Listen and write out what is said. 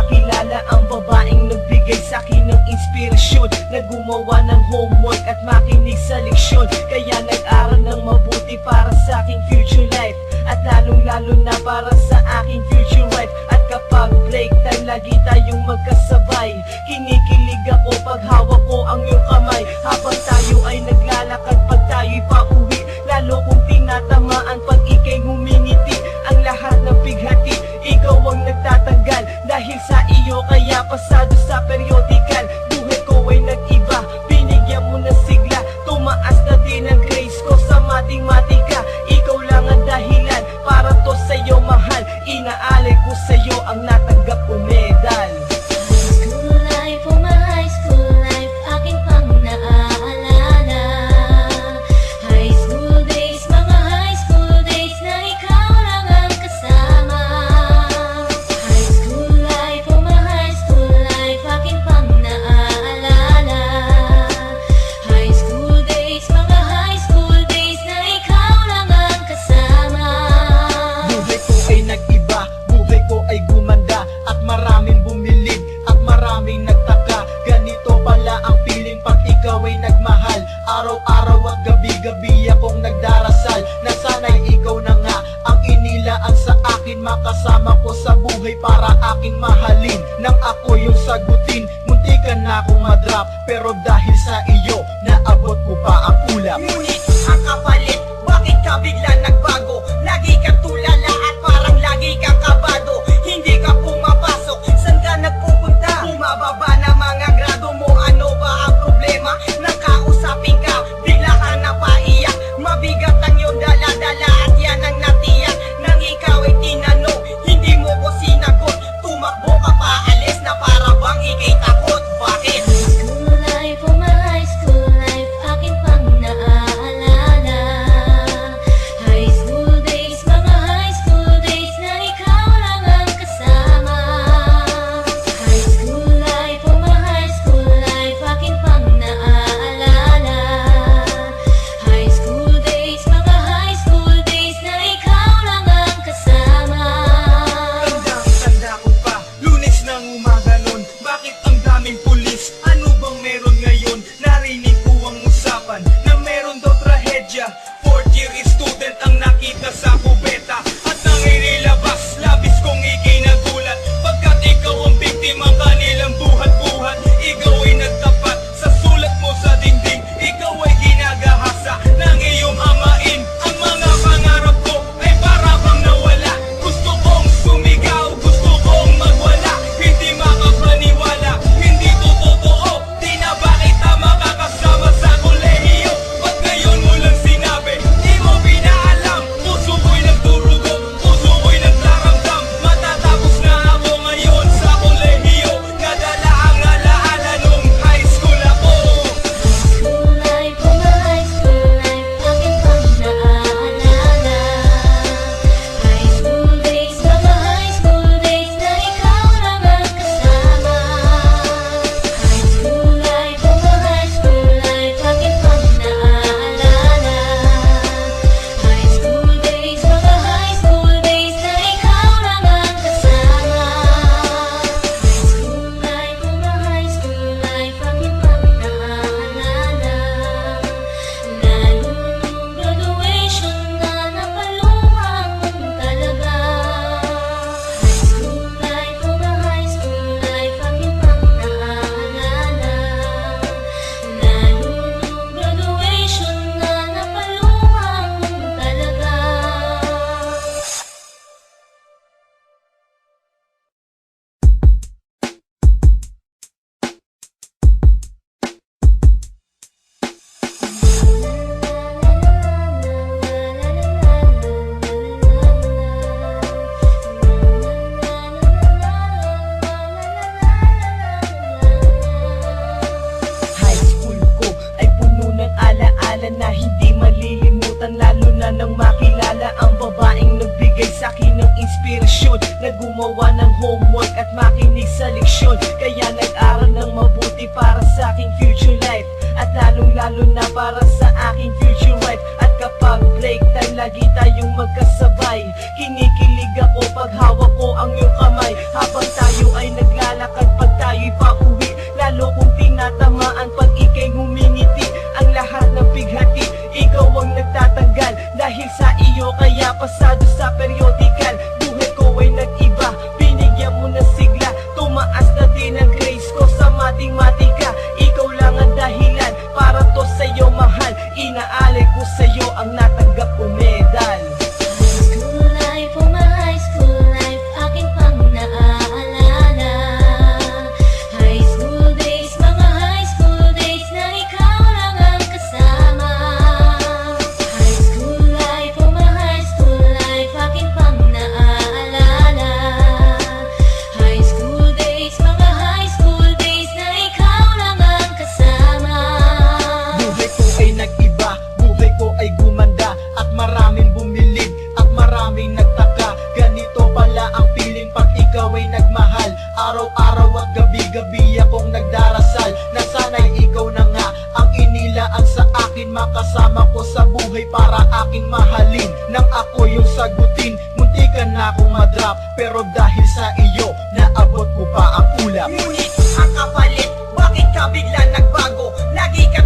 makilala ang babaeng nagbigay sa'kin ng inspirasyon, na gumawa ng homework at makinig sa leksyon. Kaya nag-aral ng mabuti para sa aking future life, at lalong-lalo na para sa aking future wife. At kapag break time, lagi tayong magkasabay. Kinikilig ako pag hawak ko ang iyong kamay, habang tayo ay naglalakad pag tayo'y pauwi. Lalo kung tinatamaan pag ika'y ngumingiti. Ang lahat ng bighati, ikaw ang nagtatanggal. Dahil sa iyo kaya pasado sa periodical. Buhay ko ay nag-iba, binigyan mo ng sigla. Tumaas na din ang grades ko sa matematika. Ikaw lang ang dahilan para to sa'yo mahal. Inaalay ko sa'yo ang natanggap kong medal. Araw-araw at gabi-gabi akong nagdarasal na sana'y ikaw na nga ang inilaan sa akin. Makasama ko sa buhay para aking mahalin. Nang ako yung sagutin, muntikan na akong madrop. Pero dahil sa iyo, naabot ko pa ang ulap. Ngunit ang kapalit, bakit ka bigla nagbago? Lagi kang tulala at parang lagi kang kabado. Hindi ka pumapasok, saan ka nagpupunta? Bumababa na mga grado mo, ano ba ang problema? Nakausapin ka, bigla ka napaiyak. Mabigat ang iyong dala-dala at yan ang natiyak. Nang ikaw ay tinanong, hindi mo ko sinagot. Tumakbo ka pa, alis na para bang ika'y takot. Bakit? Fourth year student ang nakita sa kubeta, at nanginilabas, labis kong ikinagulat. Pagkat ikaw ang biktima kanilang buhat-buhat. Ikaw ay nagtapat sa sulat mo sa dingding. Ikaw ay ginagahasa ng iyong amain. Ang mga pangarap ko ay para bang nawala. Gusto kong sumigaw, gusto kong magwala. Hindi makapaniwala, hindi to totoo. Di na ba kita makakasama sa kolehiyo? Ba't ngayon mo lang sinabi? Di mo pinaalam. Puso ko'y nagdurugo, puso ko'y naglaramdam. Matatapos na ako ngayon sa kolehiyo. Nadala ang alaala nung high school ako. Na hindi malilimutan, lalo na nang makilala ang babaeng nagbigay sa'kin ng inspirasyon, na gumawa ng homework at makinig sa leksyon. Kaya nag-aral ng mabuti para sa aking future life, at lalong-lalo na para sa aking future wife. At kapag break time, lagi tayong magkasabay. Kinikilig ako pag hawak ko ang iyong kamay, habang tayo ay naglalakad Araw-araw at gabi-gabi akong nagdarasal na sana'y ikaw na nga ang inilaan sa akin, makasama ko sa buhay para aking mahalin. Nang ako yung sagutin, muntikan na akong madrop, pero dahil sa iyo, naabot ko pa ang ulap. Ngunit ang kapalit, bakit ka bigla nagbago? Lagi ka